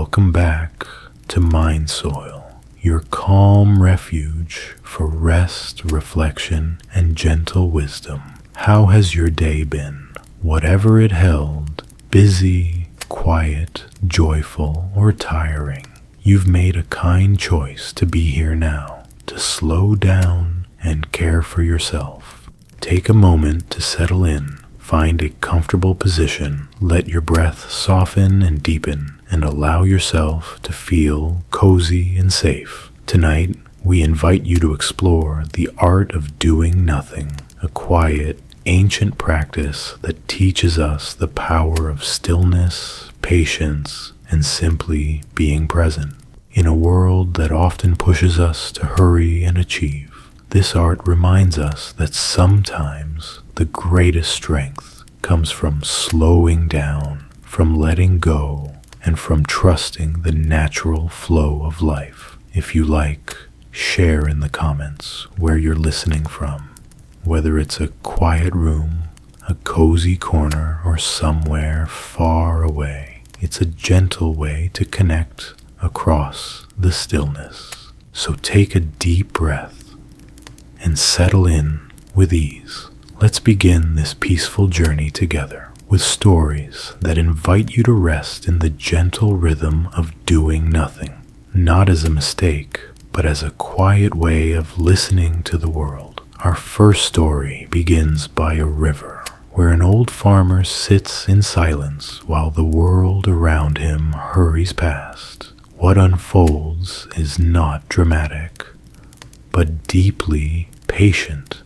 Welcome back to Mind Soil, your calm refuge for rest, reflection, and gentle wisdom. How has your day been? Whatever it held, busy, quiet, joyful, or tiring, you've made a kind choice to be here now, to slow down and care for yourself. Take a moment to settle in, find a comfortable position, let your breath soften and deepen, and allow yourself to feel cozy and safe. Tonight, we invite you to explore the art of doing nothing, a quiet, ancient practice that teaches us the power of stillness, patience, and simply being present. In a world that often pushes us to hurry and achieve, this art reminds us that sometimes the greatest strength comes from slowing down, from letting go, and from trusting the natural flow of life. If you like, share in the comments where you're listening from, whether it's a quiet room, a cozy corner, or somewhere far away. It's a gentle way to connect across the stillness. So take a deep breath and settle in with ease. Let's begin this peaceful journey together with stories that invite you to rest in the gentle rhythm of doing nothing, not as a mistake, but as a quiet way of listening to the world. Our first story begins by a river, where an old farmer sits in silence while the world around him hurries past. What unfolds is not dramatic, but deeply patient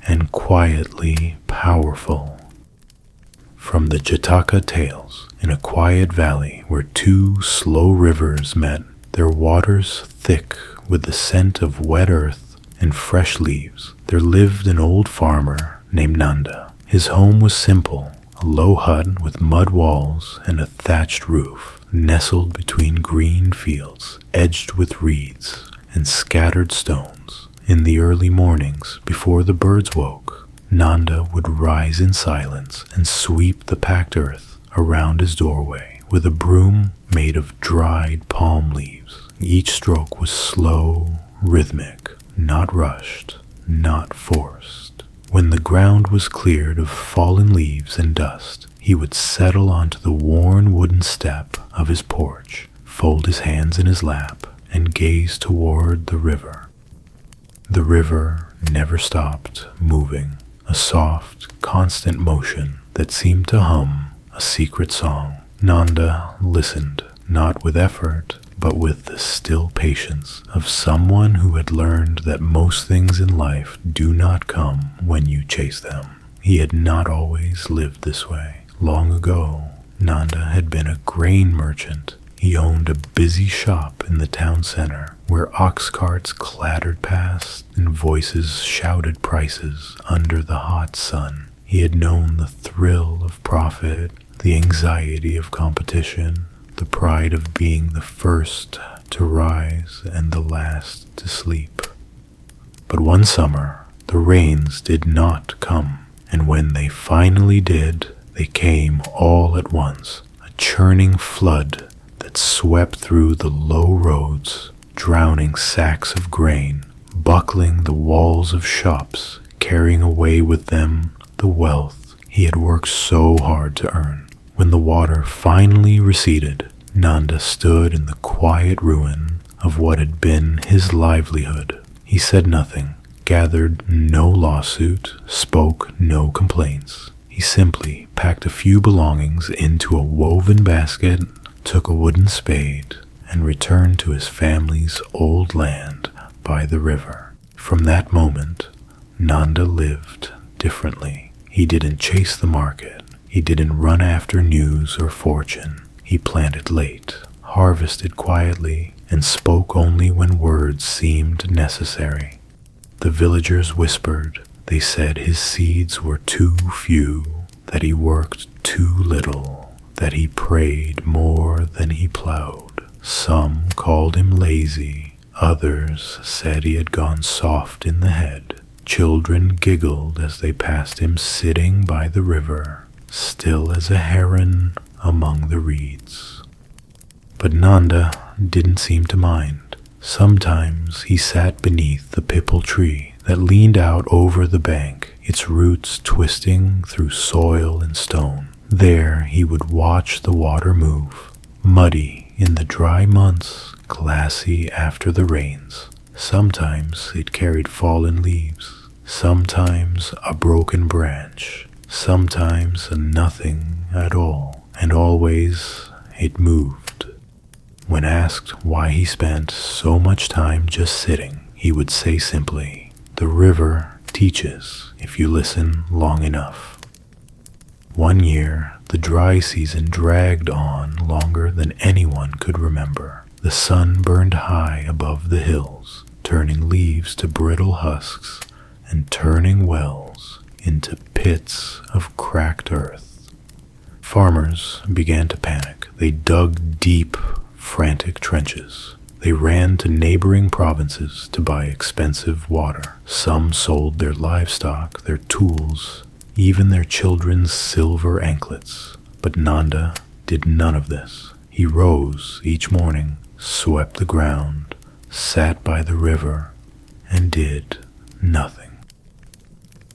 and quietly powerful. From the Jataka Tales, in a quiet valley where two slow rivers met, their waters thick with the scent of wet earth and fresh leaves, there lived an old farmer named Nanda. His home was simple, a low hut with mud walls and a thatched roof, nestled between green fields, edged with reeds and scattered stones. In the early mornings, before the birds woke, Nanda would rise in silence and sweep the packed earth around his doorway with a broom made of dried palm leaves. Each stroke was slow, rhythmic, not rushed, not forced. When the ground was cleared of fallen leaves and dust, he would settle onto the worn wooden step of his porch, fold his hands in his lap, and gaze toward the river. The river never stopped moving, a soft, constant motion that seemed to hum a secret song. Nanda listened, not with effort, but with the still patience of someone who had learned that most things in life do not come when you chase them. He had not always lived this way. Long ago, Nanda had been a grain merchant. He owned a busy shop in the town center, where ox carts clattered past and voices shouted prices under the hot sun. He had known the thrill of profit, the anxiety of competition, the pride of being the first to rise and the last to sleep. But one summer, the rains did not come, and when they finally did, they came all at once, a churning flood that swept through the low roads, drowning sacks of grain, buckling the walls of shops, carrying away with them the wealth he had worked so hard to earn. When the water finally receded, Nanda stood in the quiet ruin of what had been his livelihood. He said nothing, gathered no lawsuit, spoke no complaints. He simply packed a few belongings into a woven basket, took a wooden spade, and returned to his family's old land by the river. From that moment, Nanda lived differently. He didn't chase the market. He didn't run after news or fortune. He planted late, harvested quietly, and spoke only when words seemed necessary. The villagers whispered. They said his seeds were too few, that he worked too little, that he prayed more than he plowed. Some called him lazy, others said he had gone soft in the head. Children giggled as they passed him sitting by the river, still as a heron among the reeds. But Nanda didn't seem to mind. Sometimes he sat beneath the pipal tree that leaned out over the bank, its roots twisting through soil and stone. There he would watch the water move, muddy in the dry months, glassy after the rains. Sometimes it carried fallen leaves, sometimes a broken branch, sometimes nothing at all, and always it moved. When asked why he spent so much time just sitting, he would say simply, "The river teaches if you listen long enough." One year, the dry season dragged on longer than anyone could remember. The sun burned high above the hills, turning leaves to brittle husks and turning wells into pits of cracked earth. Farmers began to panic. They dug deep, frantic trenches. They ran to neighboring provinces to buy expensive water. Some sold their livestock, their tools, even their children's silver anklets. But Nanda did none of this. He rose each morning, swept the ground, sat by the river, and did nothing.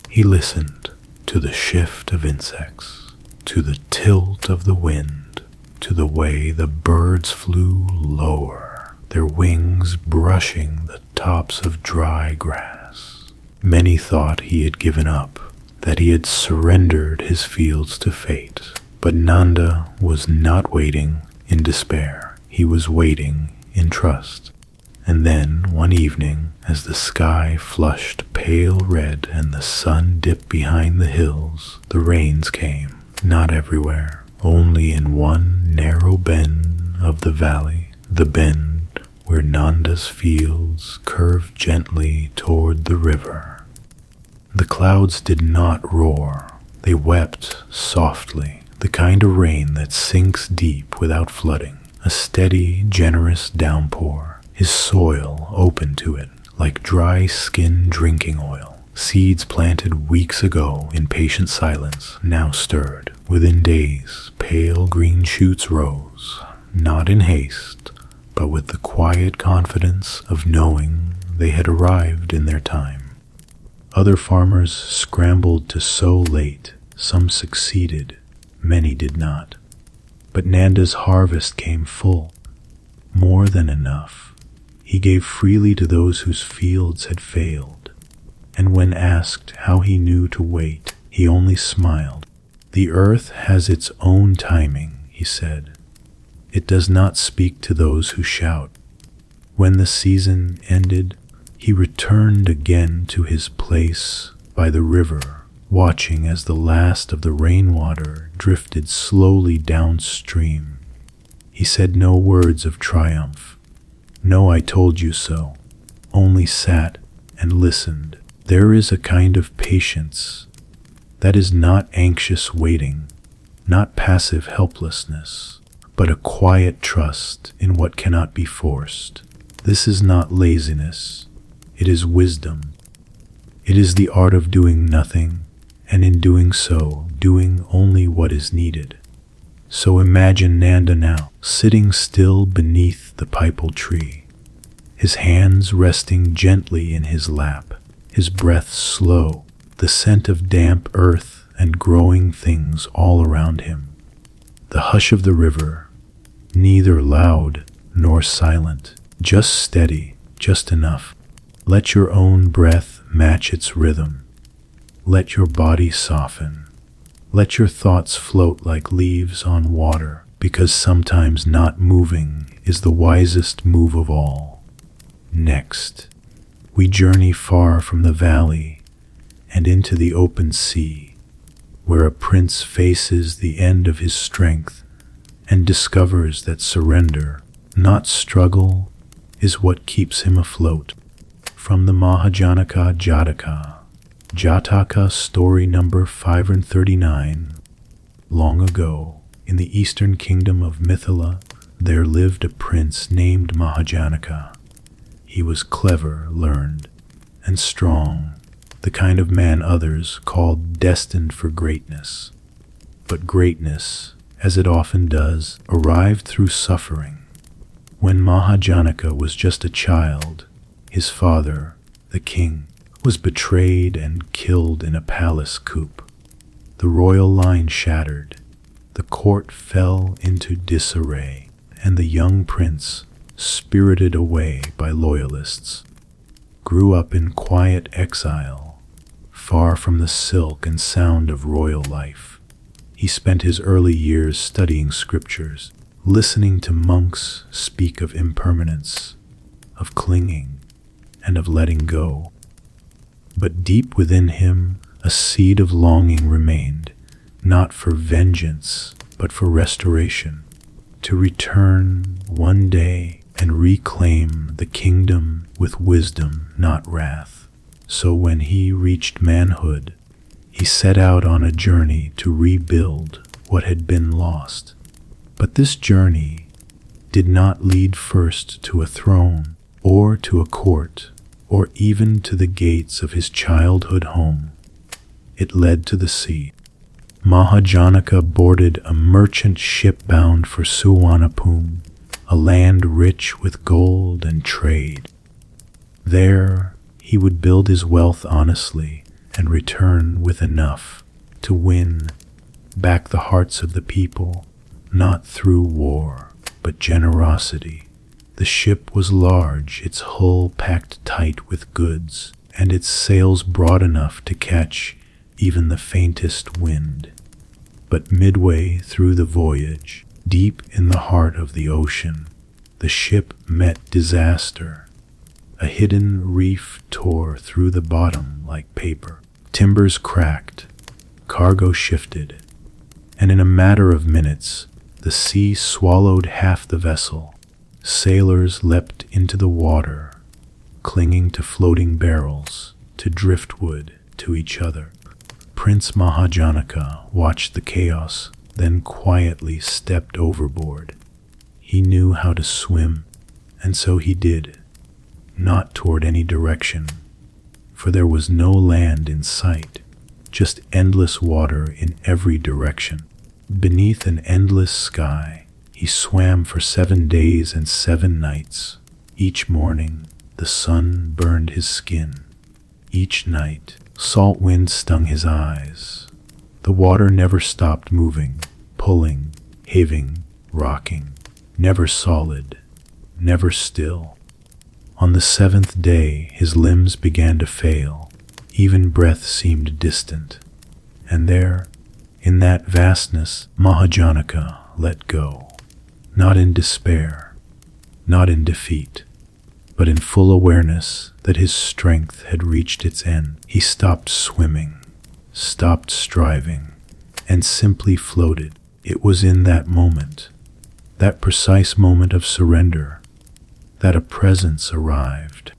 He listened to the shift of insects, to the tilt of the wind, to the way the birds flew lower, their wings brushing the tops of dry grass. Many thought he had given up, that he had surrendered his fields to fate. But Nanda was not waiting in despair. He was waiting in trust. And then, one evening, as the sky flushed pale red and the sun dipped behind the hills, the rains came. Not everywhere, only in one narrow bend of the valley, the bend where Nanda's fields curved gently toward the river. The clouds did not roar. They wept softly, the kind of rain that sinks deep without flooding, a steady, generous downpour, his soil open to it, like dry skin drinking oil. Seeds planted weeks ago in patient silence now stirred. Within days, pale green shoots rose, not in haste, but with the quiet confidence of knowing they had arrived in their time. Other farmers scrambled to sow late. Some succeeded, many did not. But Nanda's harvest came full, more than enough. He gave freely to those whose fields had failed. And when asked how he knew to wait, he only smiled. "The earth has its own timing," he said. "It does not speak to those who shout." When the season ended, he returned again to his place by the river, watching as the last of the rainwater drifted slowly downstream. He said no words of triumph, no "I told you so," only sat and listened. There is a kind of patience that is not anxious waiting, not passive helplessness, but a quiet trust in what cannot be forced. This is not laziness. It is wisdom. It is the art of doing nothing, and in doing so, doing only what is needed. So imagine Nanda now, sitting still beneath the pipal tree, his hands resting gently in his lap, his breath slow, the scent of damp earth and growing things all around him. The hush of the river, neither loud nor silent, just steady, just enough. Let your own breath match its rhythm. Let your body soften. Let your thoughts float like leaves on water, because sometimes not moving is the wisest move of all. Next, we journey far from the valley and into the open sea, where a prince faces the end of his strength and discovers that surrender, not struggle, is what keeps him afloat. From the Mahājanaka Jataka story number 539. Long ago, in the eastern kingdom of Mithila, there lived a prince named Mahājanaka. He was clever, learned, and strong, the kind of man others called destined for greatness. But greatness, as it often does, arrived through suffering. When Mahājanaka was just a child, his father, the king, was betrayed and killed in a palace coup. The royal line shattered, the court fell into disarray, and the young prince, spirited away by loyalists, grew up in quiet exile, far from the silk and sound of royal life. He spent his early years studying scriptures, listening to monks speak of impermanence, of clinging, and of letting go. But deep within him, a seed of longing remained, not for vengeance, but for restoration, to return one day and reclaim the kingdom with wisdom, not wrath. So when he reached manhood, he set out on a journey to rebuild what had been lost. But this journey did not lead first to a throne, or to a court, or even to the gates of his childhood home. It led to the sea. Mahājanaka boarded a merchant ship bound for Suvarnabhumi, a land rich with gold and trade. There he would build his wealth honestly and return with enough to win back the hearts of the people, not through war, but generosity. The ship was large, its hull packed tight with goods, and its sails broad enough to catch even the faintest wind. But midway through the voyage, deep in the heart of the ocean, the ship met disaster. A hidden reef tore through the bottom like paper. Timbers cracked, cargo shifted, and in a matter of minutes, the sea swallowed half the vessel. Sailors leapt into the water, clinging to floating barrels, to driftwood, to each other. Prince Mahājanaka watched the chaos, then quietly stepped overboard. He knew how to swim, and so he did, not toward any direction, for there was no land in sight, just endless water in every direction. Beneath an endless sky, he swam for 7 days and 7 nights. Each morning, the sun burned his skin. Each night, salt wind stung his eyes. The water never stopped moving, pulling, heaving, rocking, never solid, never still. On the 7th day, his limbs began to fail. Even breath seemed distant. And there, in that vastness, Mahājanaka let go. Not in despair, not in defeat, but in full awareness that his strength had reached its end. He stopped swimming, stopped striving, and simply floated. It was in that moment, that precise moment of surrender, that a presence arrived.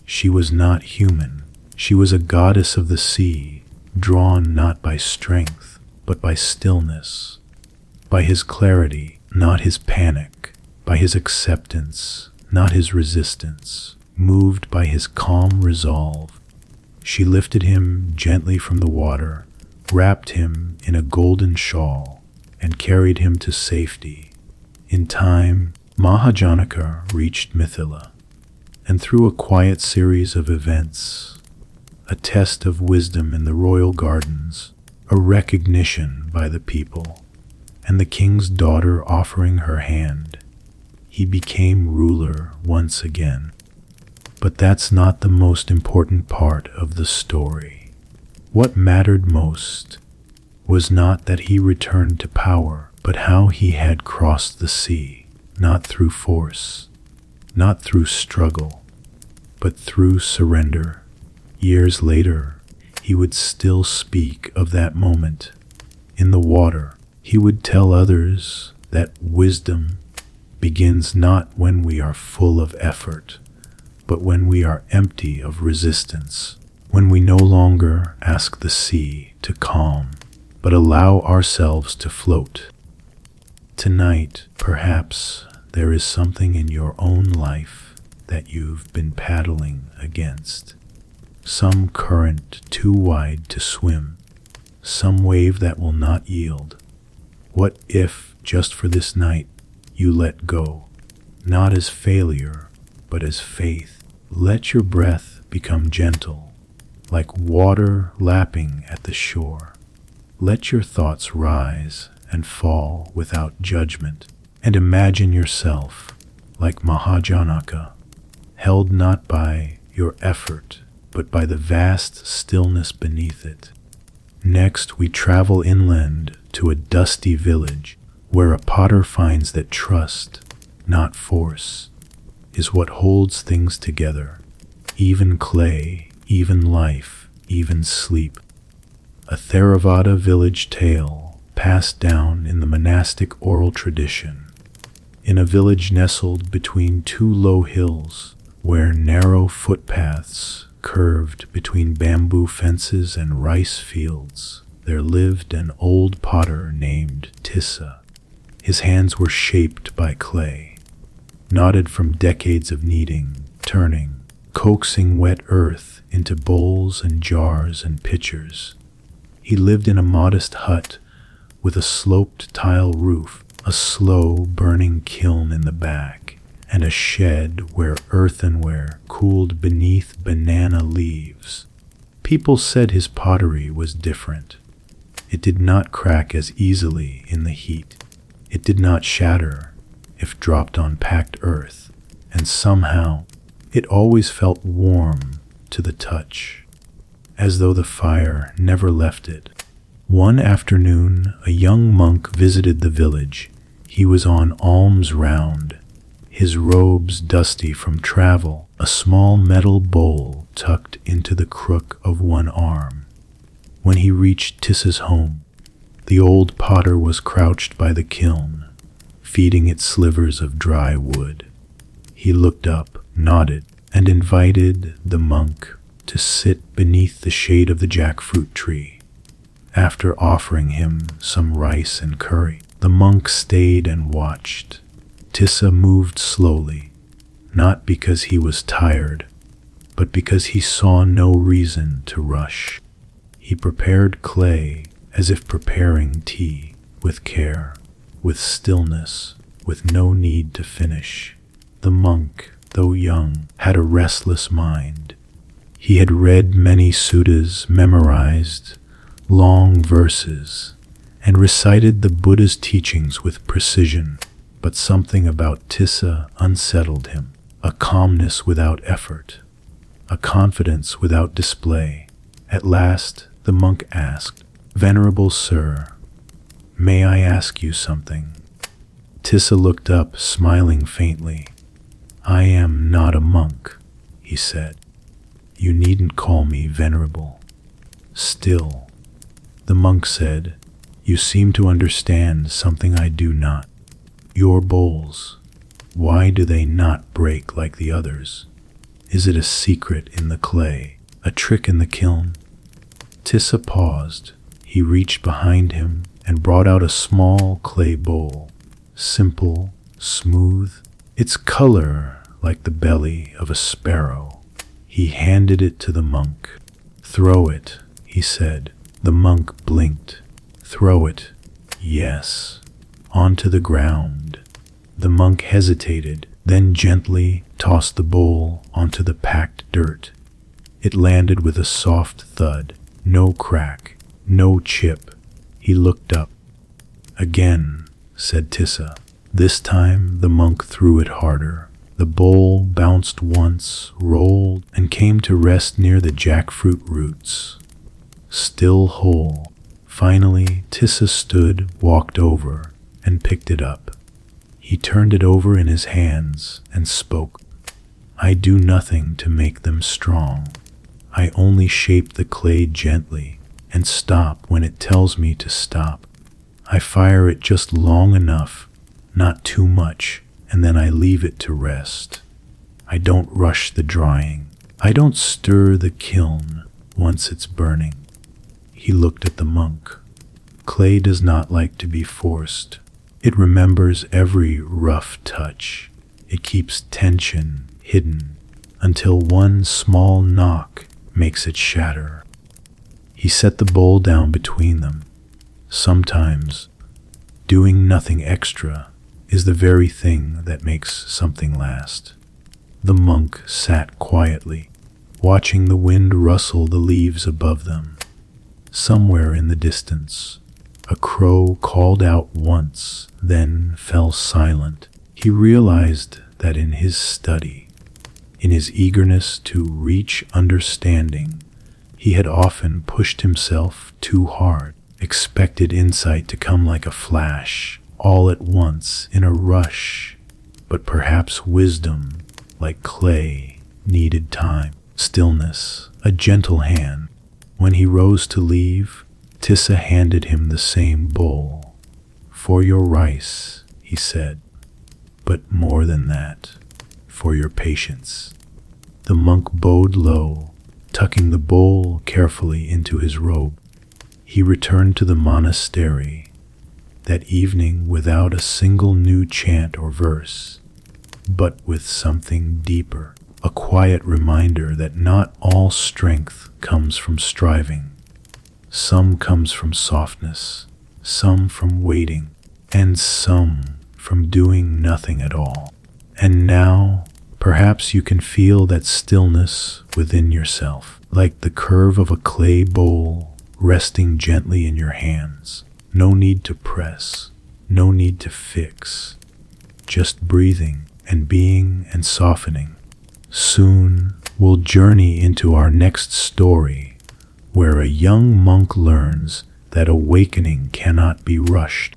She was not human. She was a goddess of the sea, drawn not by strength, but by stillness, by his clarity, not his panic, by his acceptance, not his resistance, moved by his calm resolve. She lifted him gently from the water, wrapped him in a golden shawl, and carried him to safety. In time, Mahājanaka reached Mithila, and through a quiet series of events, a test of wisdom in the royal gardens, a recognition by the people, and the king's daughter offering her hand, he became ruler once again. But that's not the most important part of the story. What mattered most was not that he returned to power, but how he had crossed the sea, not through force, not through struggle, but through surrender. Years later, he would still speak of that moment. In the water, he would tell others that wisdom begins not when we are full of effort, but when we are empty of resistance, when we no longer ask the sea to calm, but allow ourselves to float. Tonight, perhaps, there is something in your own life that you've been paddling against. Some current too wide to swim, some wave that will not yield. What if, just for this night, you let go? not as failure, but as faith. Let your breath become gentle, like water lapping at the shore. Let your thoughts rise and fall without judgment, and imagine yourself, like Mahājanaka, held not by your effort, but by the vast stillness beneath it. Next, we travel inland to a dusty village where a potter finds that trust, not force, is what holds things together, even clay, even life, even sleep. A Theravada village tale passed down in the monastic oral tradition. In a village nestled between two low hills, where narrow footpaths curved between bamboo fences and rice fields, there lived an old potter named Tissa. His hands were shaped by clay, knotted from decades of kneading, turning, coaxing wet earth into bowls and jars and pitchers. He lived in a modest hut with a sloped tile roof, a slow burning kiln in the back, and a shed where earthenware cooled beneath banana leaves. People said his pottery was different. It did not crack as easily in the heat. It did not shatter if dropped on packed earth, and somehow it always felt warm to the touch, as though the fire never left it. One afternoon, a young monk visited the village. He was on alms round, his robes dusty from travel, a small metal bowl tucked into the crook of one arm. When he reached Tissa's home, the old potter was crouched by the kiln, feeding it slivers of dry wood. He looked up, nodded, and invited the monk to sit beneath the shade of the jackfruit tree. After offering him some rice and curry, the monk stayed and watched. Tissa moved slowly, not because he was tired, but because he saw no reason to rush. He prepared clay as if preparing tea, with care, with stillness, with no need to finish. The monk, though young, had a restless mind. He had read many suttas, memorized long verses, and recited the Buddha's teachings with precision. But something about Tissa unsettled him, a calmness without effort, a confidence without display. At last the monk asked, "Venerable Sir, may I ask you something?" Tissa looked up, smiling faintly. "I am not a monk," he said. "You needn't call me venerable." "Still," the monk said, "you seem to understand something I do not. Your bowls, why do they not break like the others? Is it a secret in the clay, a trick in the kiln?" Tissa paused. He reached behind him and brought out a small clay bowl, simple, smooth, its color like the belly of a sparrow. He handed it to the monk. "Throw it," he said. The monk blinked. "Throw it, yes, onto the ground." The monk hesitated, then gently tossed the bowl onto the packed dirt. It landed with a soft thud, no crack, no chip. He looked up. "Again," said Tissa. This time the monk threw it harder. The bowl bounced once, rolled, and came to rest near the jackfruit roots. Still whole. Finally, Tissa stood, walked over, and picked it up. He turned it over in his hands and spoke. "I do nothing to make them strong. I only shape the clay gently and stop when it tells me to stop. I fire it just long enough, not too much, and then I leave it to rest. I don't rush the drying. I don't stir the kiln once it's burning." He looked at the monk. Clay does not like to be forced. It remembers every rough touch. It keeps tension hidden until one small knock makes it shatter. He set the bowl down between them. Sometimes, doing nothing extra, is the very thing that makes something last. The monk sat quietly, watching the wind rustle the leaves above them. Somewhere in the distance, a crow called out once, then fell silent. He realized that in his study, in his eagerness to reach understanding, he had often pushed himself too hard, expected insight to come like a flash, all at once, in a rush. But perhaps wisdom, like clay, needed time, stillness, a gentle hand. When he rose to leave, Tissa handed him the same bowl. "For your rice," he said, "but more than that, for your patience." The monk bowed low, tucking the bowl carefully into his robe. He returned to the monastery that evening without a single new chant or verse, but with something deeper, a quiet reminder that not all strength comes from striving. Some comes from softness, some from waiting, and some from doing nothing at all. And now, perhaps you can feel that stillness within yourself, like the curve of a clay bowl resting gently in your hands. No need to press, no need to fix, just breathing and being and softening. Soon we'll journey into our next story, where a young monk learns that awakening cannot be rushed,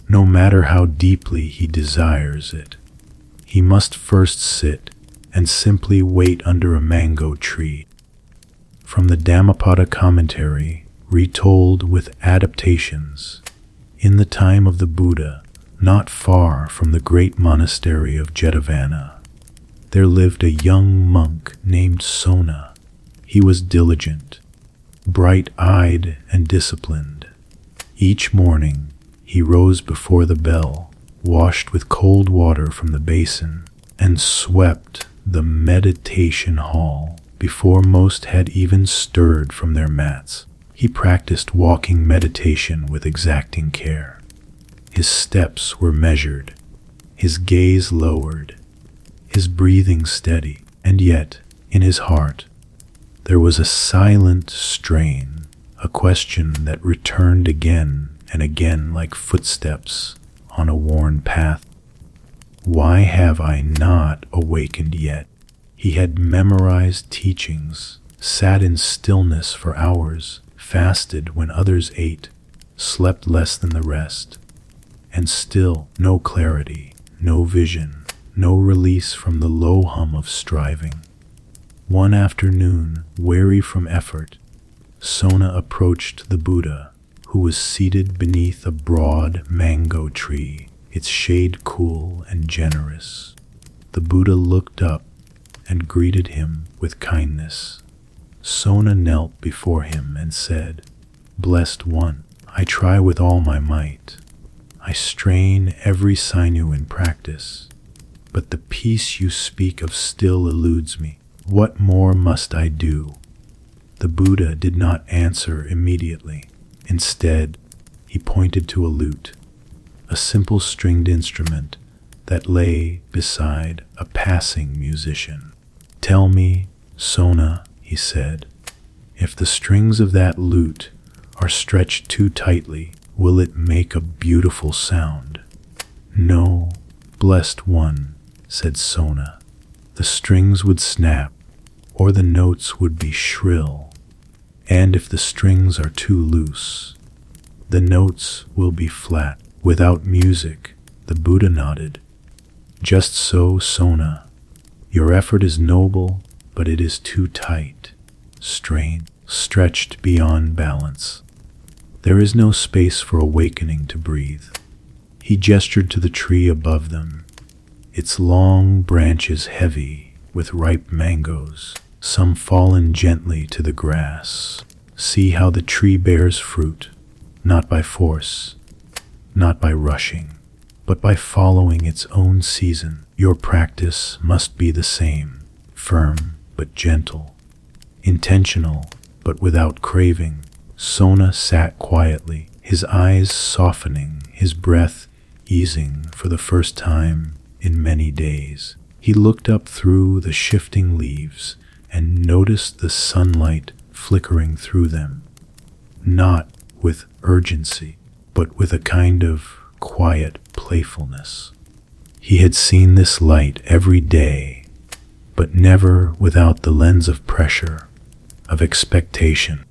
no matter how deeply he desires it. He must first sit and simply wait under a mango tree. From the Dhammapada commentary, retold with adaptations, in the time of the Buddha, not far from the great monastery of Jetavana, there lived a young monk named Sona. He was diligent, bright-eyed, and disciplined. Each morning, he rose before the bell, washed with cold water from the basin, and swept the meditation hall before most had even stirred from their mats. He practiced walking meditation with exacting care. His steps were measured, his gaze lowered, his breathing steady, and yet, in his heart, there was a silent strain, a question that returned again and again like footsteps on a worn path. Why have I not awakened yet? He had memorized teachings, sat in stillness for hours, fasted when others ate, slept less than the rest, and still no clarity, no vision, no release from the low hum of striving. One afternoon, weary from effort, Sona approached the Buddha, who was seated beneath a broad mango tree, its shade cool and generous. The Buddha looked up and greeted him with kindness. Sona knelt before him and said, "Blessed One, I try with all my might. I strain every sinew in practice, but the peace you speak of still eludes me. What more must I do?" The Buddha did not answer immediately. Instead, he pointed to a lute, a simple stringed instrument that lay beside a passing musician. "Tell me, Sona," he said, "if the strings of that lute are stretched too tightly, will it make a beautiful sound?" "No, blessed one," said Sona. "The strings would snap, or the notes would be shrill. And if the strings are too loose, the notes will be flat, without music." The Buddha nodded. "Just so, Sona. Your effort is noble, but it is too tight, strained, stretched beyond balance. There is no space for awakening to breathe." He gestured to the tree above them, its long branches heavy with ripe mangoes, some fallen gently to the grass. "See how the tree bears fruit, not by force, not by rushing, but by following its own season. Your practice must be the same, firm but gentle, intentional but without craving." Sona sat quietly, his eyes softening, his breath easing for the first time in many days. He looked up through the shifting leaves and noticed the sunlight flickering through them, not with urgency, but with a kind of quiet playfulness. He had seen this light every day, but never without the lens of pressure, of expectation.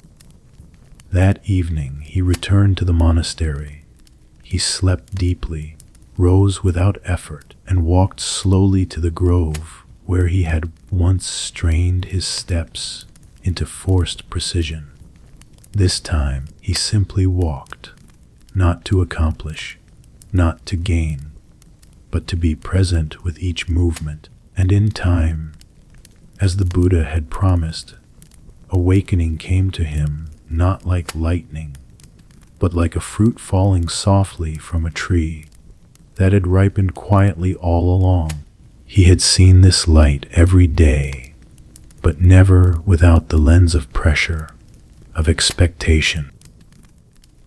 That evening he returned to the monastery. He slept deeply, rose without effort, and walked slowly to the grove where he had once strained his steps into forced precision. This time he simply walked, not to accomplish, not to gain, but to be present with each movement. And in time, as the Buddha had promised, awakening came to him not like lightning, but like a fruit falling softly from a tree that had ripened quietly all along. He had seen this light every day, but never without the lens of pressure, of expectation.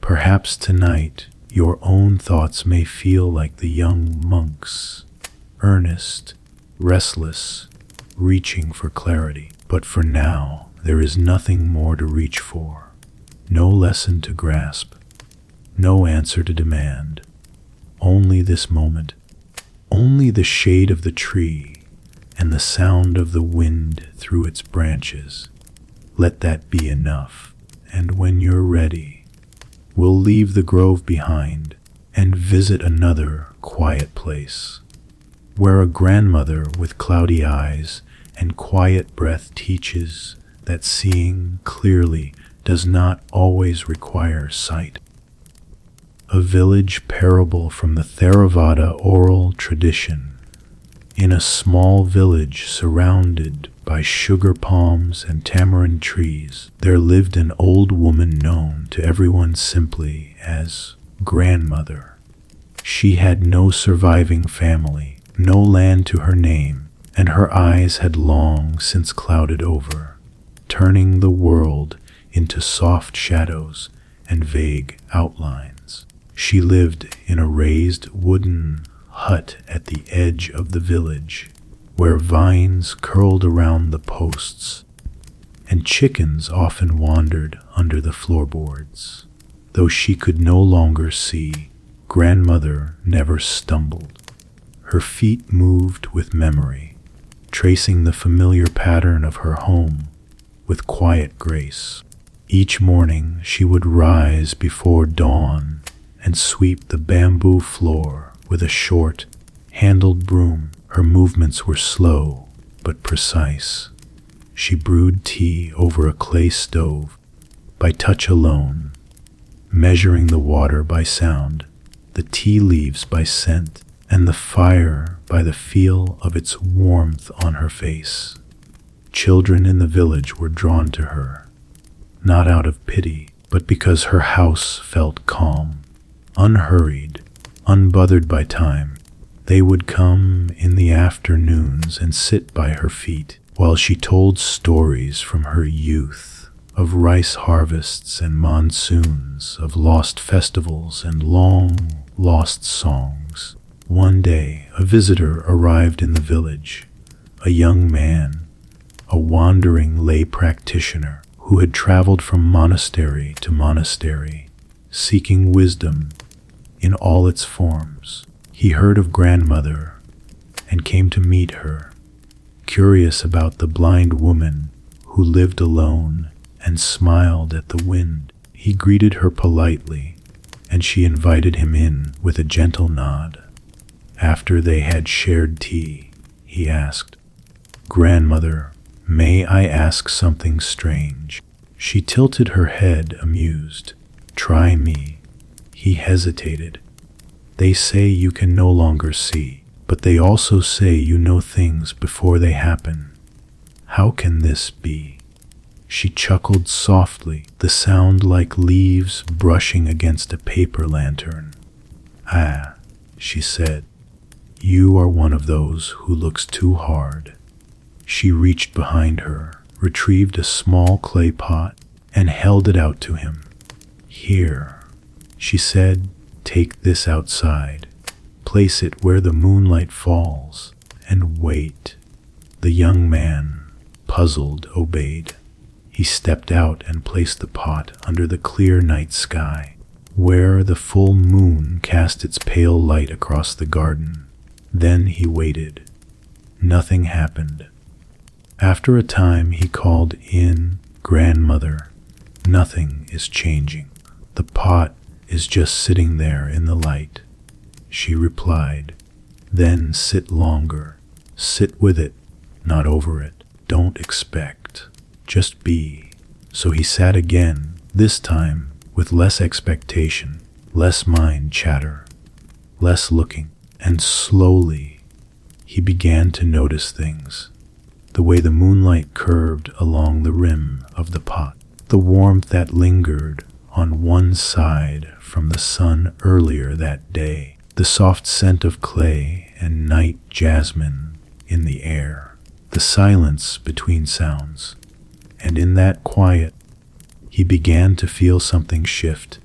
Perhaps tonight your own thoughts may feel like the young monks, earnest, restless, reaching for clarity. But for now, there is nothing more to reach for, no lesson to grasp, no answer to demand. Only this moment, only the shade of the tree and the sound of the wind through its branches. Let that be enough, and when you're ready, we'll leave the grove behind and visit another quiet place, where a grandmother with cloudy eyes and quiet breath teaches that seeing clearly does not always require sight. A village parable from the Theravada oral tradition. In a small village surrounded by sugar palms and tamarind trees, there lived an old woman known to everyone simply as Grandmother. She had no surviving family, no land to her name, and her eyes had long since clouded over, turning the world into soft shadows and vague outlines. She lived in a raised wooden hut at the edge of the village, where vines curled around the posts, and chickens often wandered under the floorboards. Though she could no longer see, Grandmother never stumbled. Her feet moved with memory, tracing the familiar pattern of her home with quiet grace. Each morning she would rise before dawn and sweep the bamboo floor with a short, handled broom. Her movements were slow but precise. She brewed tea over a clay stove, by touch alone, measuring the water by sound, the tea leaves by scent, and the fire by the feel of its warmth on her face. Children in the village were drawn to her, not out of pity, but because her house felt calm, unhurried, unbothered by time. They would come in the afternoons and sit by her feet while she told stories from her youth, of rice harvests and monsoons, of lost festivals and long-lost songs. One day, a visitor arrived in the village, a young man, a wandering lay practitioner who had traveled from monastery to monastery, seeking wisdom in all its forms. He heard of Grandmother and came to meet her, curious about the blind woman who lived alone and smiled at the wind. He greeted her politely, and she invited him in with a gentle nod. After they had shared tea, he asked, "Grandmother, may I ask something strange?" She tilted her head, amused. "Try me." He hesitated. "They say you can no longer see, but they also say you know things before they happen. How can this be?" She chuckled softly, the sound like leaves brushing against a paper lantern. "Ah," she said, "you are one of those who looks too hard." She reached behind her, retrieved a small clay pot, and held it out to him. "Here," she said, "take this outside. Place it where the moonlight falls, and wait." The young man, puzzled, obeyed. He stepped out and placed the pot under the clear night sky, where the full moon cast its pale light across the garden. Then he waited. Nothing happened. After a time he called in, "Grandmother, nothing is changing. The pot is just sitting there in the light." She replied, "Then sit longer. Sit with it, not over it. Don't expect. Just be." So he sat again, this time with less expectation, less mind chatter, less looking, and slowly he began to notice things. The way the moonlight curved along the rim of the pot, the warmth that lingered on one side from the sun earlier that day, the soft scent of clay and night jasmine in the air, the silence between sounds. And in that quiet, he began to feel something shift,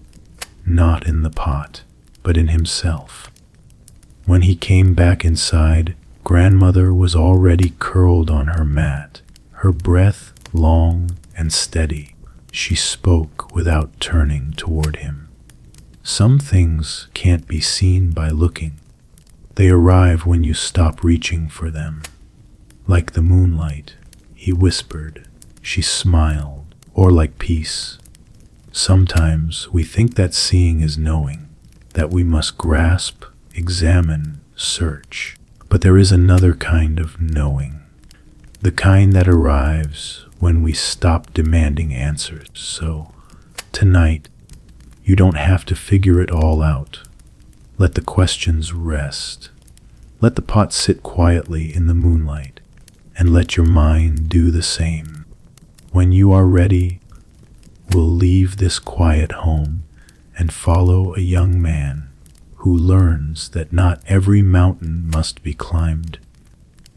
not in the pot, but in himself. When he came back inside, Grandmother was already curled on her mat, her breath long and steady. She spoke without turning toward him. "Some things can't be seen by looking. They arrive when you stop reaching for them. Like the moonlight," he whispered. She smiled. "Or like peace. Sometimes we think that seeing is knowing, that we must grasp, examine, search. But there is another kind of knowing, the kind that arrives when we stop demanding answers. So, tonight, you don't have to figure it all out. Let the questions rest. Let the pot sit quietly in the moonlight, and let your mind do the same. When you are ready, we'll leave this quiet home and follow a young man who learns that not every mountain must be climbed,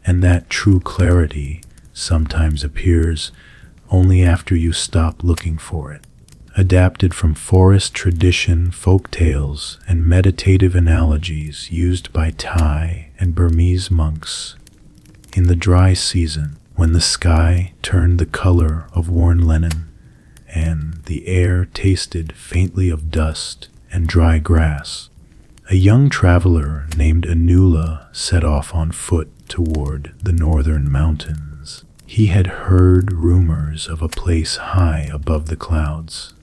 and that true clarity sometimes appears only after you stop looking for it." Adapted from forest tradition, folk tales, and meditative analogies used by Thai and Burmese monks. In the dry season, when the sky turned the color of worn linen, and the air tasted faintly of dust and dry grass, a young traveler named Anula set off on foot toward the northern mountains. He had heard rumors of a place high above the clouds,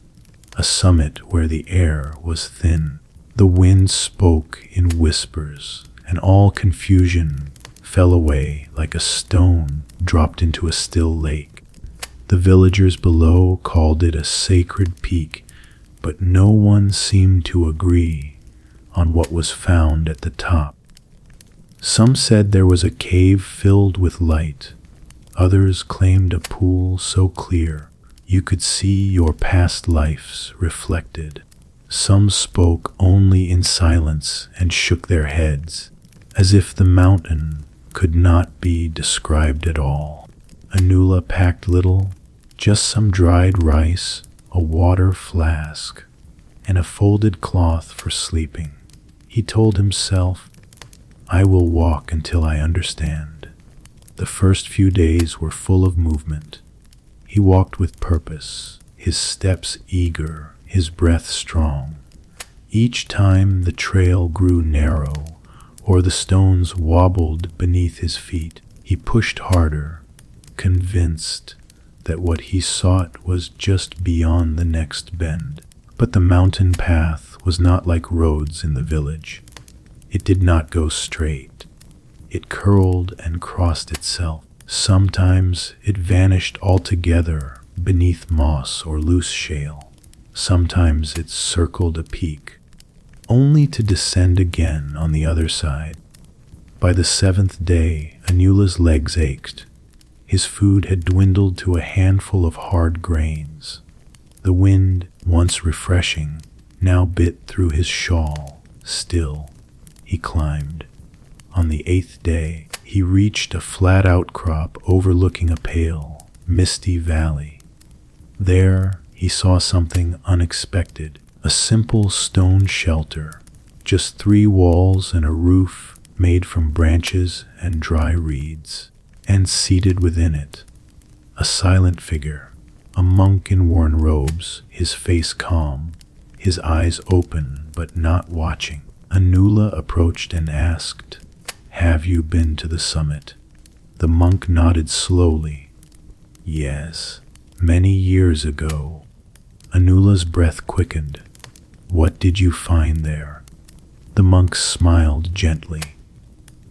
a summit where the air was thin. The wind spoke in whispers, and all confusion fell away like a stone dropped into a still lake. The villagers below called it a sacred peak, but no one seemed to agree on what was found at the top. Some said there was a cave filled with light. Others claimed a pool so clear you could see your past lives reflected. Some spoke only in silence and shook their heads, as if the mountain could not be described at all. Anula packed little, just some dried rice, a water flask, and a folded cloth for sleeping. He told himself, "I will walk until I understand." The first few days were full of movement. He walked with purpose, his steps eager, his breath strong. Each time the trail grew narrow, or the stones wobbled beneath his feet, he pushed harder, convinced that what he sought was just beyond the next bend. But the mountain path was not like roads in the village. It did not go straight. It curled and crossed itself. Sometimes it vanished altogether beneath moss or loose shale. Sometimes it circled a peak, only to descend again on the other side. By the 7th day, Anula's legs ached. His food had dwindled to a handful of hard grains. The wind, once refreshing, now bit through his shawl. Still, he climbed. On the 8th day, he reached a flat outcrop overlooking a pale, misty valley. There, he saw something unexpected, a simple stone shelter, just 3 walls and a roof made from branches and dry reeds, and seated within it, a silent figure, a monk in worn robes, his face calm, his eyes open but not watching. Anula approached and asked, "Have you been to the summit?" The monk nodded slowly. "Yes, many years ago." Anula's breath quickened. "What did you find there?" The monk smiled gently.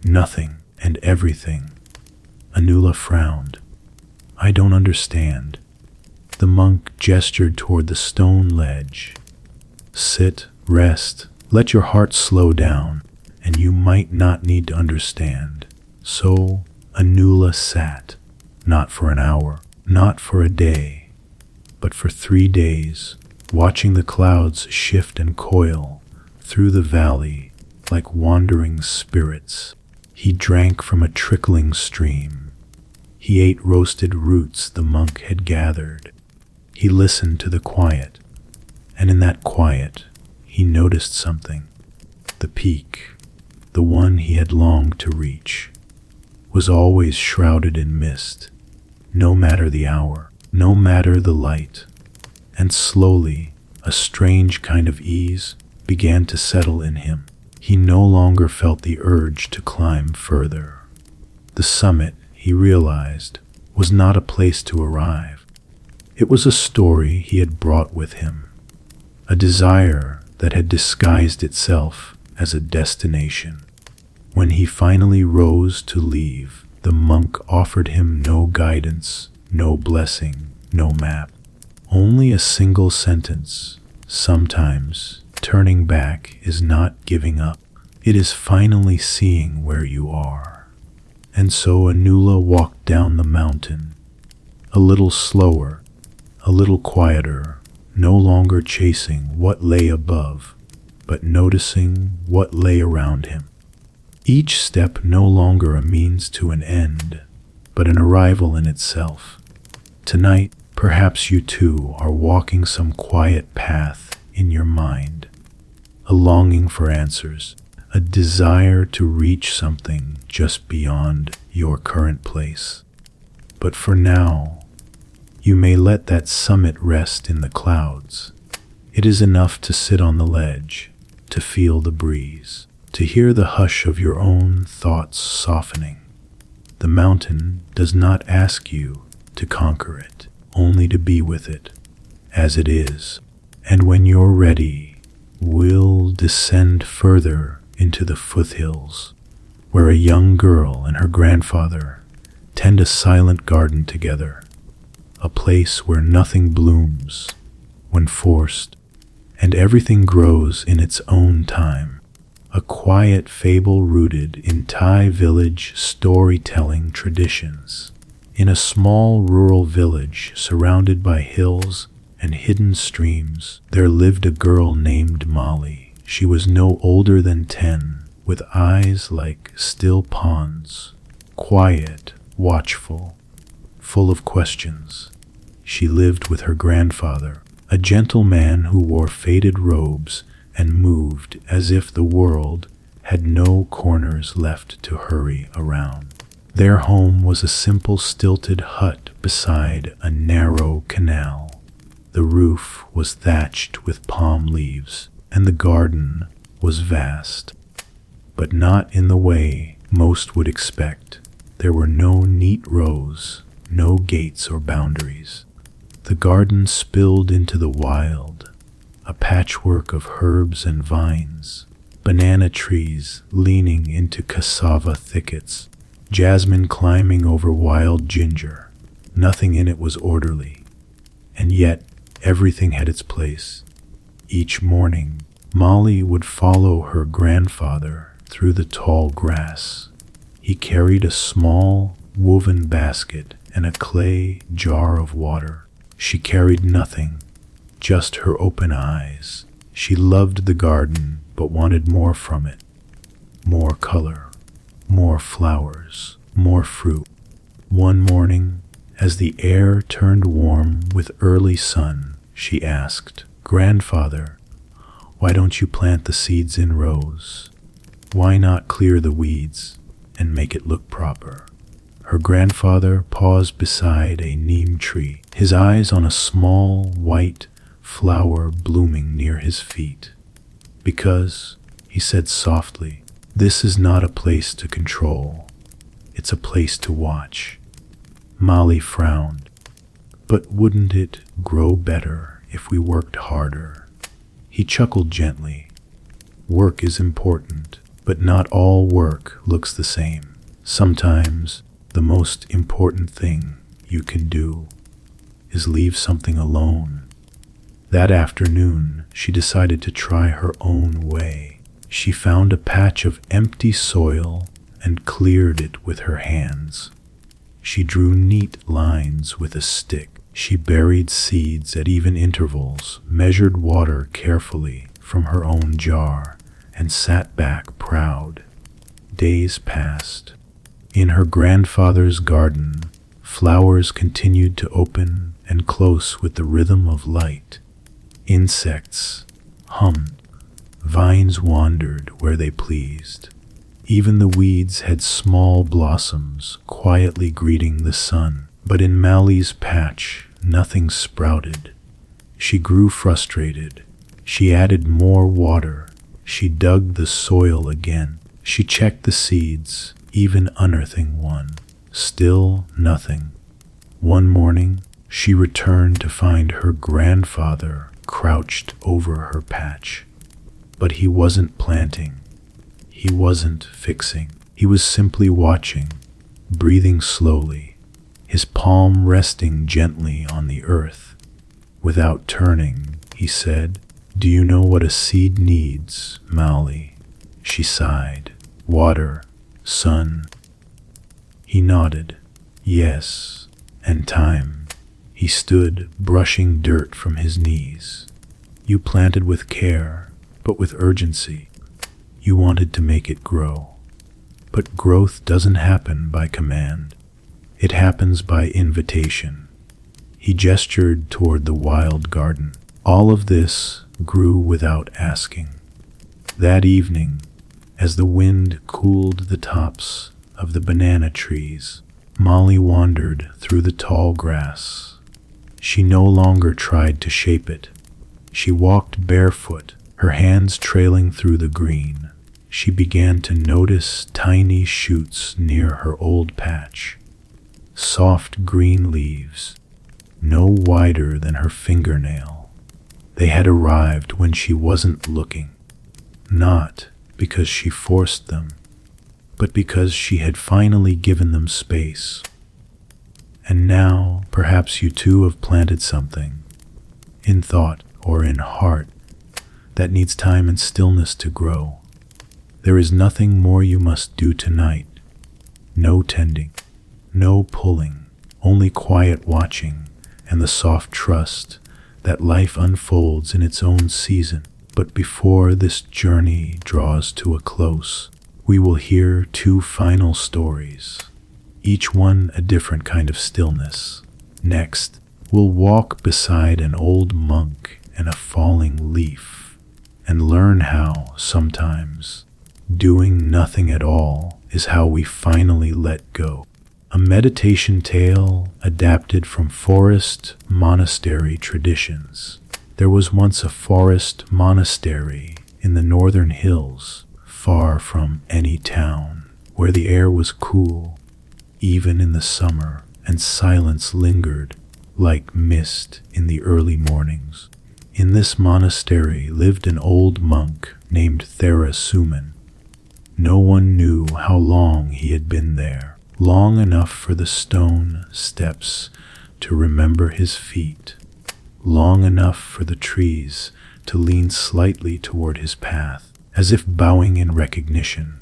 "Nothing and everything." Anula frowned. "I don't understand." The monk gestured toward the stone ledge. "Sit, rest, let your heart slow down, and you might not need to understand." So Anula sat, not for an hour, not for a day, but for 3 days, watching the clouds shift and coil through the valley like wandering spirits. He drank from a trickling stream. He ate roasted roots the monk had gathered. He listened to the quiet, and in that quiet, he noticed something. The peak, the one he had longed to reach, was always shrouded in mist, no matter the hour, no matter the light. And slowly, a strange kind of ease began to settle in him. He no longer felt the urge to climb further. The summit, he realized, was not a place to arrive. It was a story he had brought with him, a desire that had disguised itself as a destination. When he finally rose to leave, the monk offered him no guidance, no blessing, no map. Only a single sentence: sometimes turning back is not giving up. It is finally seeing where you are. And so Anula walked down the mountain, a little slower, a little quieter, no longer chasing what lay above, but noticing what lay around him. Each step no longer a means to an end, but an arrival in itself. Tonight, perhaps you too are walking some quiet path in your mind, a longing for answers, a desire to reach something just beyond your current place. But for now, you may let that summit rest in the clouds. It is enough to sit on the ledge, to feel the breeze, to hear the hush of your own thoughts softening. The mountain does not ask you to conquer it, only to be with it as it is. And when you're ready, we'll descend further into the foothills, where a young girl and her grandfather tend a silent garden together, a place where nothing blooms when forced, and everything grows in its own time. A quiet fable rooted in Thai village storytelling traditions. In a small rural village surrounded by hills and hidden streams, there lived a girl named Molly. She was no older than 10, with eyes like still ponds, quiet, watchful, full of questions. She lived with her grandfather, a gentle man who wore faded robes and moved as if the world had no corners left to hurry around. Their home was a simple stilted hut beside a narrow canal. The roof was thatched with palm leaves, and the garden was vast, but not in the way most would expect. There were no neat rows, no gates or boundaries. The garden spilled into the wild, a patchwork of herbs and vines, banana trees leaning into cassava thickets, jasmine climbing over wild ginger. Nothing in it was orderly, and yet everything had its place. Each morning, Molly would follow her grandfather through the tall grass. He carried a small woven basket and a clay jar of water. She carried nothing, just her open eyes. She loved the garden, but wanted more from it. More color, more flowers, more fruit. One morning, as the air turned warm with early sun, she asked, "Grandfather, Why don't you plant the seeds in rows? Why not clear the weeds and make it look proper? Her grandfather paused beside a neem tree, his eyes on a small white flower blooming near his feet. Because, he said softly, this is not a place to control. It's a place to watch. Molly frowned. But wouldn't it grow better if we worked harder? He chuckled gently. Work is important, but not all work looks the same. Sometimes the most important thing you can do is leave something alone. That afternoon, she decided to try her own way. She found a patch of empty soil and cleared it with her hands. She drew neat lines with a stick. She buried seeds at even intervals, measured water carefully from her own jar, and sat back proud. Days passed. In her grandfather's garden, flowers continued to open and close with the rhythm of light. Insects hummed. Vines wandered where they pleased. Even the weeds had small blossoms quietly greeting the sun. But in Mally's patch, nothing sprouted. She grew frustrated. She added more water. She dug the soil again. She checked the seeds, even unearthing one. Still nothing. One morning, she returned to find her grandfather crouched over her patch. But he wasn't planting. He wasn't fixing. He was simply watching, breathing slowly, his palm resting gently on the earth. Without turning, he said, "Do you know what a seed needs, Molly?" She sighed. "Water, sun." He nodded. "Yes, and time." He stood, brushing dirt from his knees. "You planted with care, but with urgency. You wanted to make it grow. But growth doesn't happen by command. It happens by invitation." He gestured toward the wild garden. All of this grew without asking. That evening, as the wind cooled the tops of the banana trees, Molly wandered through the tall grass. She no longer tried to shape it. She walked barefoot, her hands trailing through the green. She began to notice tiny shoots near her old patch. Soft green leaves, no wider than her fingernail. They had arrived when she wasn't looking, not because she forced them, but because she had finally given them space. And now, perhaps you too have planted something, in thought or in heart, that needs time and stillness to grow. There is nothing more you must do tonight. No tending. No pulling, only quiet watching and the soft trust that life unfolds in its own season. But before this journey draws to a close, we will hear two final stories, each one a different kind of stillness. Next, we'll walk beside an old monk and a falling leaf and learn how, sometimes, doing nothing at all is how we finally let go. A meditation tale adapted from forest monastery traditions. There was once a forest monastery in the northern hills, far from any town, where the air was cool, even in the summer, and silence lingered like mist in the early mornings. In this monastery lived an old monk named Suman. No one knew how long he had been there. Long enough for the stone steps to remember his feet, long enough for the trees to lean slightly toward his path, as if bowing in recognition.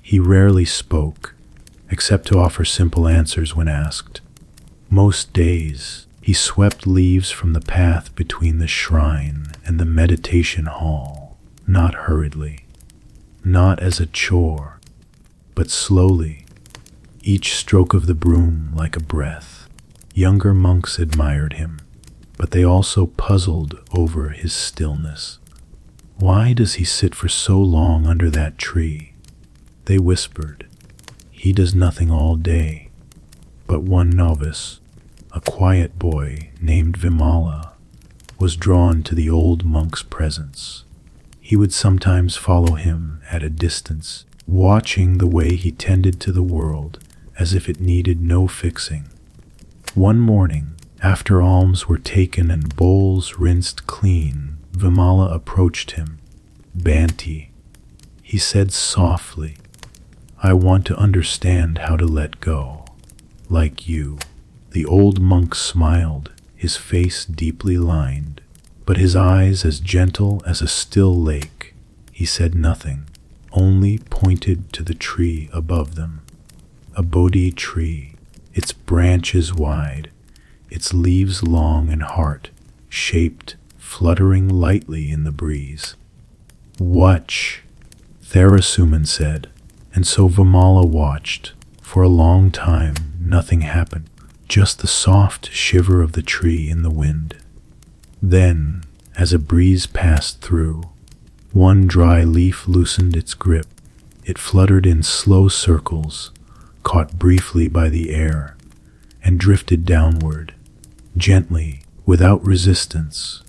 He rarely spoke, except to offer simple answers when asked. Most days, he swept leaves from the path between the shrine and the meditation hall, not hurriedly, not as a chore, but slowly, each stroke of the broom like a breath. Younger monks admired him, but they also puzzled over his stillness. "Why does he sit for so long under that tree?" They whispered, "He does nothing all day." But one novice, a quiet boy named Vimala, was drawn to the old monk's presence. He would sometimes follow him at a distance, watching the way he tended to the world as if it needed no fixing. One morning, after alms were taken and bowls rinsed clean, Vimala approached him. "Banti," he said softly, "I want to understand how to let go, like you." The old monk smiled, his face deeply lined, but his eyes as gentle as a still lake. He said nothing, only pointed to the tree above them. A Bodhi tree, its branches wide, its leaves long and heart-shaped, fluttering lightly in the breeze. "Watch," Therasuman said, and so Vimala watched. For a long time, nothing happened, just the soft shiver of the tree in the wind. Then, as a breeze passed through, one dry leaf loosened its grip. It fluttered in slow circles, caught briefly by the air, and drifted downward, gently, without resistance,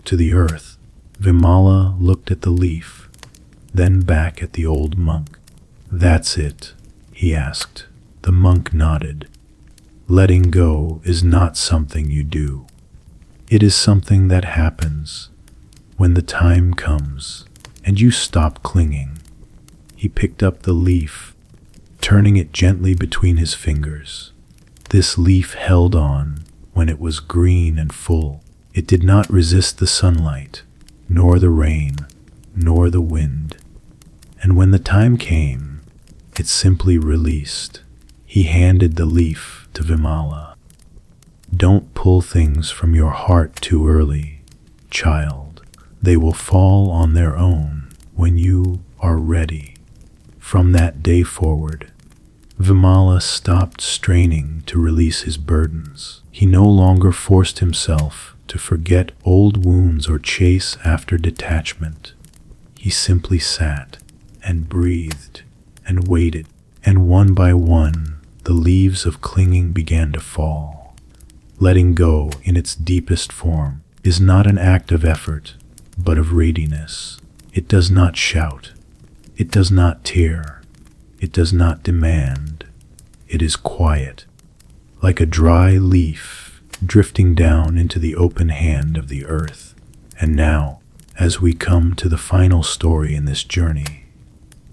to the earth. Vimala looked at the leaf, then back at the old monk. "That's it?" he asked. The monk nodded. "Letting go is not something you do. It is something that happens when the time comes and you stop clinging." He picked up the leaf, turning it gently between his fingers. This leaf held on when it was green and full. It did not resist the sunlight, nor the rain, nor the wind. And when the time came, it simply released. He handed the leaf to Vimala. "Don't pull things from your heart too early, child. They will fall on their own when you are ready." From that day forward, Vimala stopped straining to release his burdens. He no longer forced himself to forget old wounds or chase after detachment. He simply sat and breathed and waited, and one by one the leaves of clinging began to fall. Letting go in its deepest form is not an act of effort, but of readiness. It does not shout. It does not tear. It does not demand. It is quiet, like a dry leaf drifting down into the open hand of the earth. And now, as we come to the final story in this journey,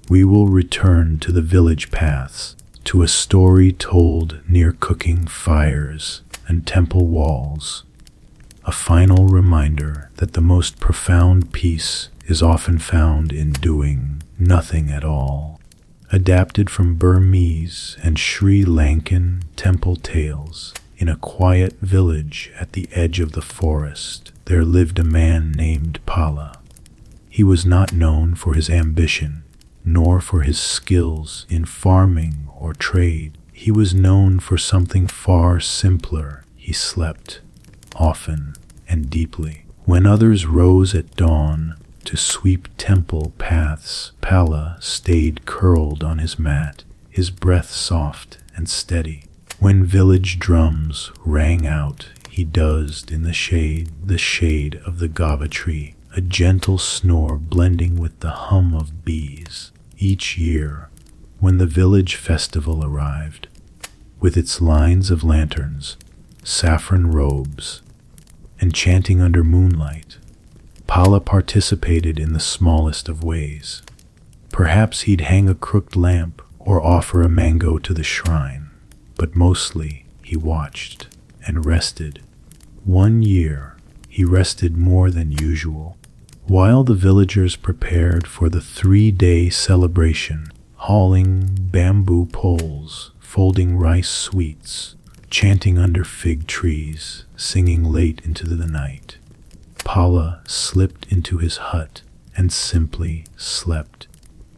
we will return to the village paths, to a story told near cooking fires and temple walls, a final reminder that the most profound peace is often found in doing nothing at all. Adapted from Burmese and Sri Lankan temple tales, in a quiet village at the edge of the forest, there lived a man named Pala. He was not known for his ambition, nor for his skills in farming or trade. He was known for something far simpler. He slept, often and deeply. When others rose at dawn to sweep temple paths, Pala stayed curled on his mat, his breath soft and steady. When village drums rang out, he dozed in the shade of the gava tree, a gentle snore blending with the hum of bees. Each year, when the village festival arrived, with its lines of lanterns, saffron robes, and chanting under moonlight, Pala participated in the smallest of ways. Perhaps he'd hang a crooked lamp or offer a mango to the shrine, but mostly he watched and rested. One year, he rested more than usual. While the villagers prepared for the 3-day celebration, hauling bamboo poles, folding rice sweets, chanting under fig trees, singing late into the night, Pala slipped into his hut and simply slept.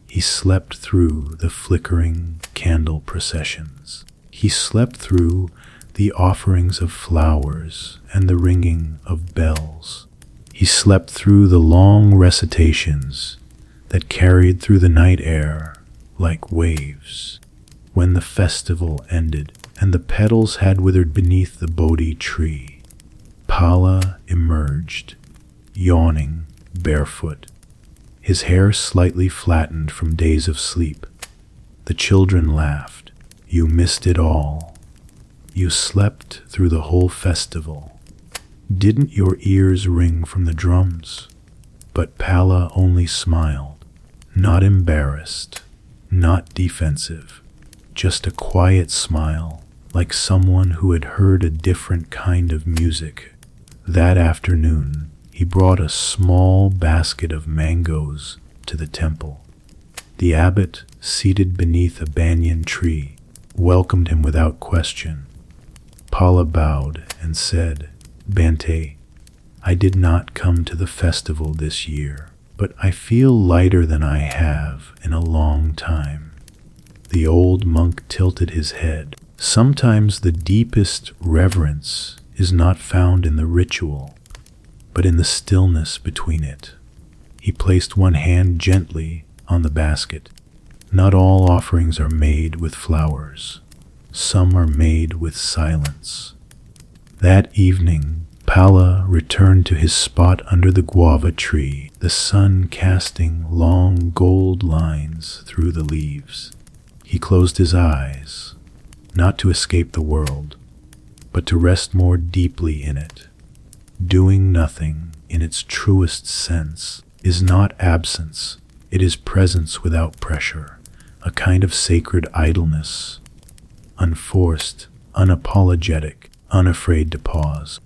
He slept through the flickering candle processions. He slept through the offerings of flowers and the ringing of bells. He He slept through the long recitations that carried through the night air like waves. When the festival ended and the petals had withered beneath the Bodhi tree, Pala emerged, yawning, barefoot, his hair slightly flattened from days of sleep. The children laughed. "You missed it all. You slept through the whole festival. Didn't your ears ring from the drums?" But Pala only smiled, not embarrassed, not defensive, just a quiet smile, like someone who had heard a different kind of music. That afternoon, he brought a small basket of mangoes to the temple. The abbot, seated beneath a banyan tree, welcomed him without question. Pala bowed and said, "Bante, I did not come to the festival this year, but I feel lighter than I have in a long time." The old monk tilted his head. Sometimes the deepest reverence is not found in the ritual, but in the stillness between it. He placed one hand gently on the basket. Not all offerings are made with flowers. Some are made with silence. That evening, Pala returned to his spot under the guava tree, the sun casting long gold lines through the leaves. He closed his eyes, not to escape the world, but to rest more deeply in it. Doing nothing, in its truest sense, is not absence. It is presence without pressure, a kind of sacred idleness, unforced, unapologetic, unafraid to pause.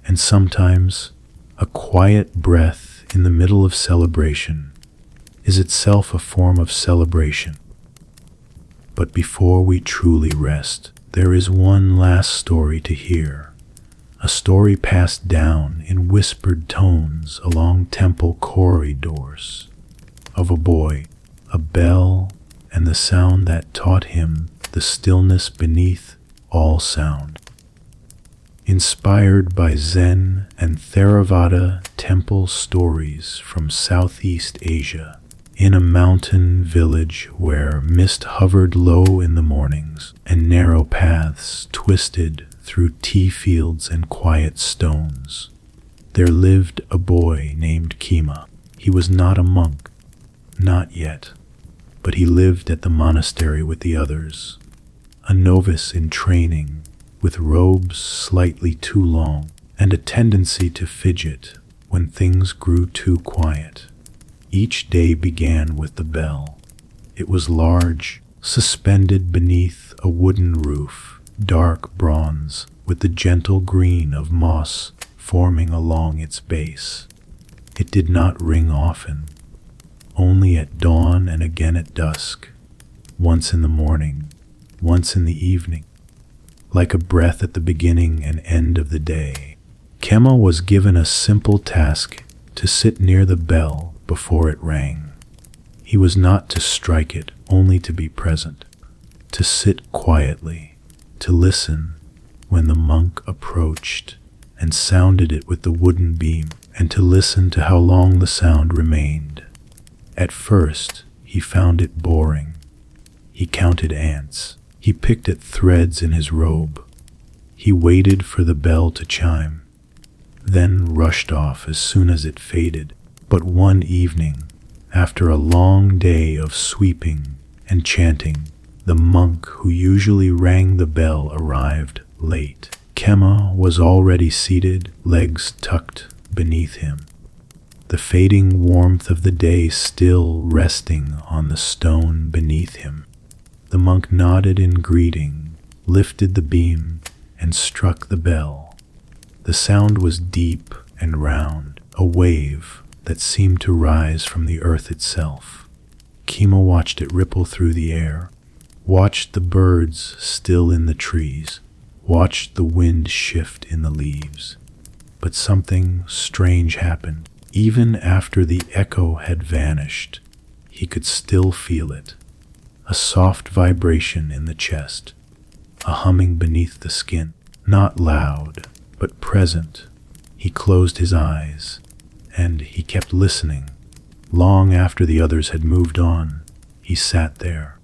And sometimes, a quiet breath in the middle of celebration is itself a form of celebration. But before we truly rest, there is one last story to hear, a story passed down in whispered tones along temple corridors, of a boy, a bell, and the sound that taught him the stillness beneath all sound. Inspired by Zen and Theravada temple stories from Southeast Asia, in a mountain village where mist hovered low in the mornings and narrow paths twisted through tea fields and quiet stones, there lived a boy named Kima. He was not a monk, not yet, but he lived at the monastery with the others, a novice in training, with robes slightly too long and a tendency to fidget when things grew too quiet. Each day began with the bell. It was large, suspended beneath a wooden roof, dark bronze, with the gentle green of moss forming along its base. It did not ring often, only at dawn and again at dusk, once in the morning, once in the evening, like a breath at the beginning and end of the day. Kema was given a simple task: to sit near the bell before it rang. He was not to strike it, only to be present, to sit quietly, to listen when the monk approached and sounded it with the wooden beam, and to listen to how long the sound remained. At first, he found it boring. He counted ants. He picked at threads in his robe. He waited for the bell to chime, then rushed off as soon as it faded. But one evening, after a long day of sweeping and chanting, the monk who usually rang the bell arrived late. Kema was already seated, legs tucked beneath him, the fading warmth of the day still resting on the stone beneath him. The monk nodded in greeting, lifted the beam, and struck the bell. The sound was deep and round, a wave that seemed to rise from the earth itself. Kima watched it ripple through the air, watched the birds still in the trees, watched the wind shift in the leaves. But something strange happened. Even after the echo had vanished, he could still feel it. A soft vibration in the chest, a humming beneath the skin, not loud, but present, He closed his eyes, and he kept listening. Long after the others had moved on, he sat there.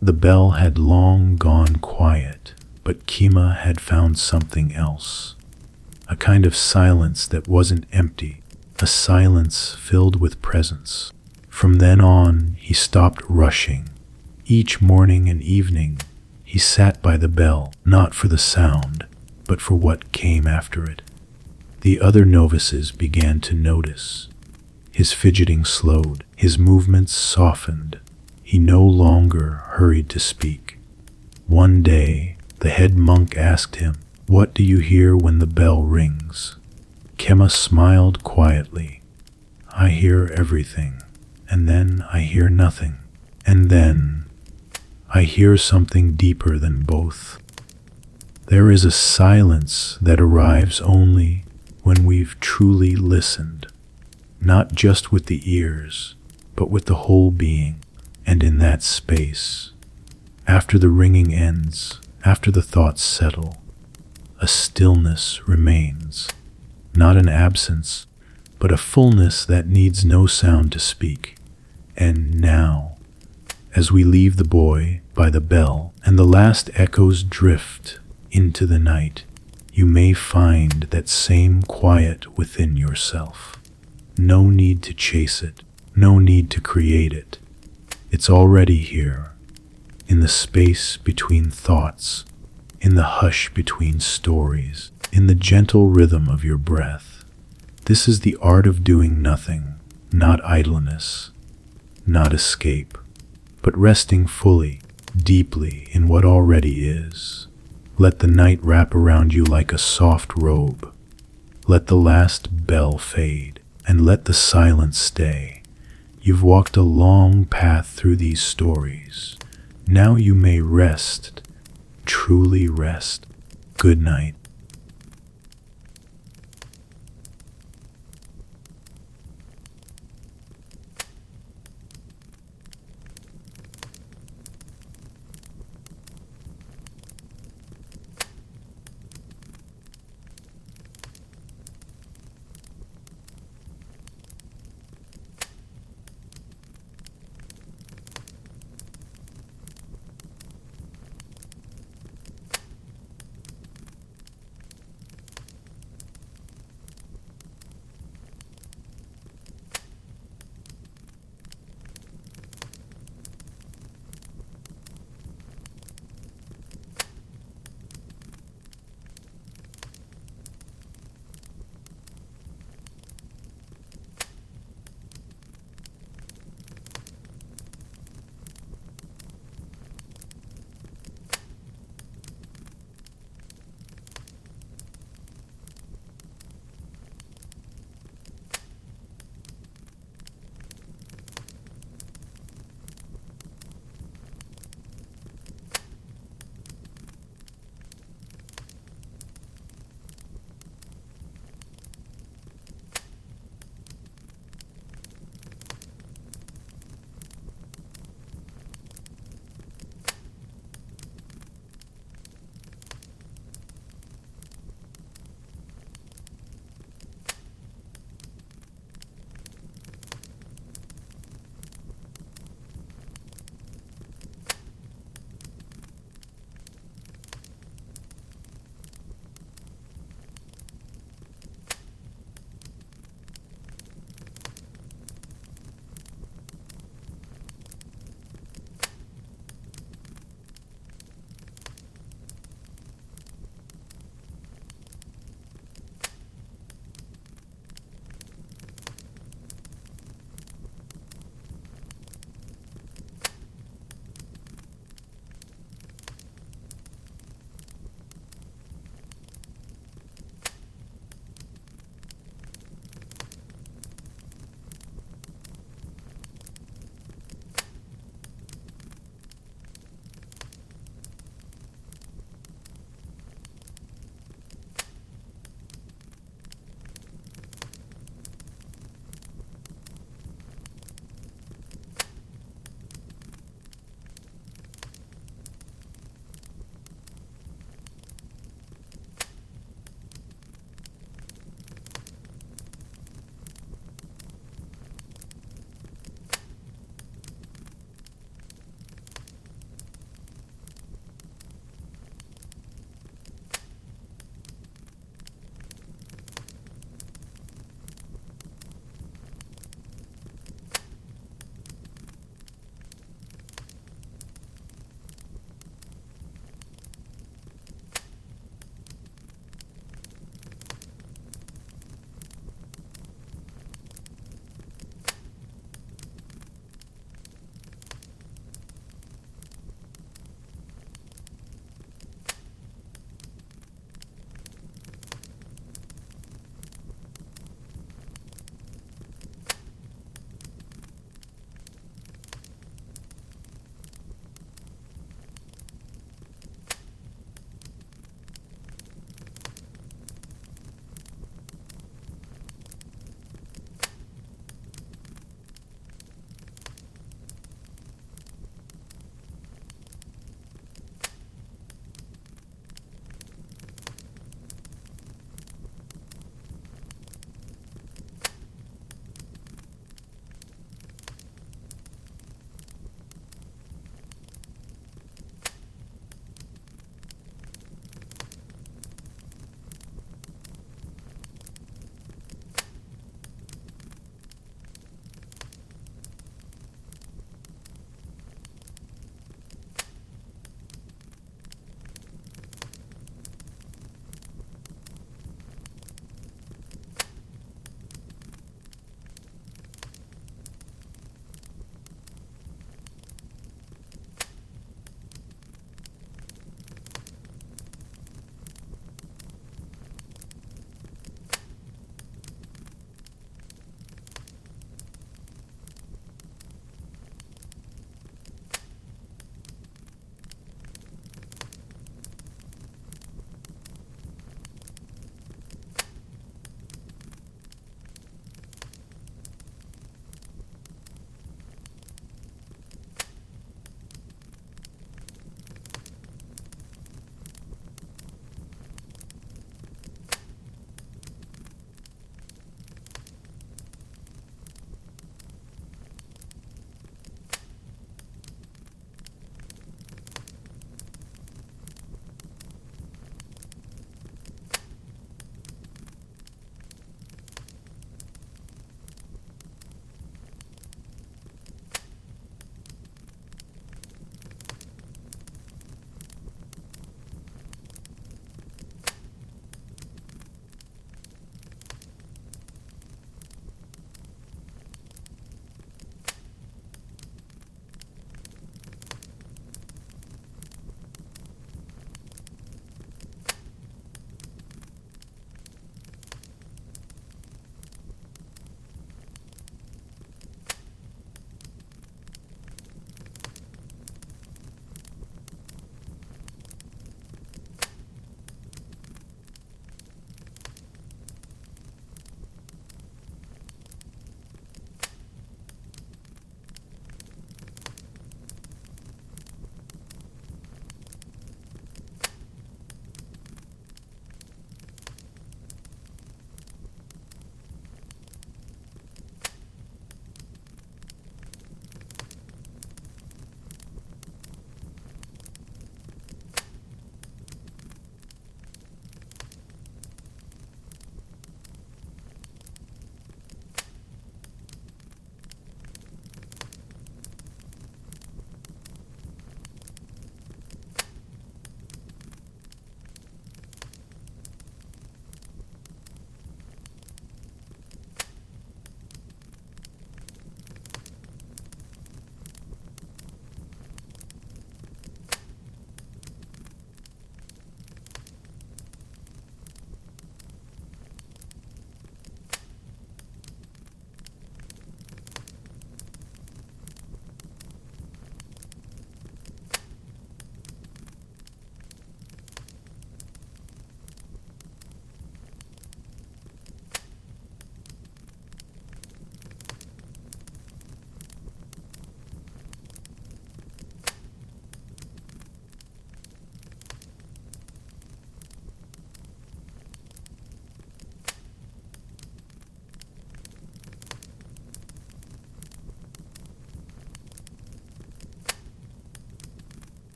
The bell had long gone quiet, but Kima had found something else. A kind of silence that wasn't empty, a silence filled with presence. From then on, he stopped rushing. Each morning and evening, he sat by the bell, not for the sound, but for what came after it. The other novices began to notice. His fidgeting slowed, his movements softened. He no longer hurried to speak. One day, the head monk asked him, "What do you hear when the bell rings?" Kema smiled quietly. "I hear everything, and then I hear nothing, and then I hear something deeper than both. There is a silence that arrives only when we've truly listened, not just with the ears, but with the whole being. And in that space, after the ringing ends, after the thoughts settle, a stillness remains, not an absence, but a fullness that needs no sound to speak. And now, as we leave the boy by the bell and the last echoes drift into the night, you may find that same quiet within yourself. No need to chase it, no need to create it. It's already here, in the space between thoughts, in the hush between stories, in the gentle rhythm of your breath. This is the art of doing nothing, not idleness, not escape, but resting fully, deeply in what already is. Let the night wrap around you like a soft robe. Let the last bell fade, and let the silence stay. You've walked a long path through these stories. Now you may rest, truly rest. Good night.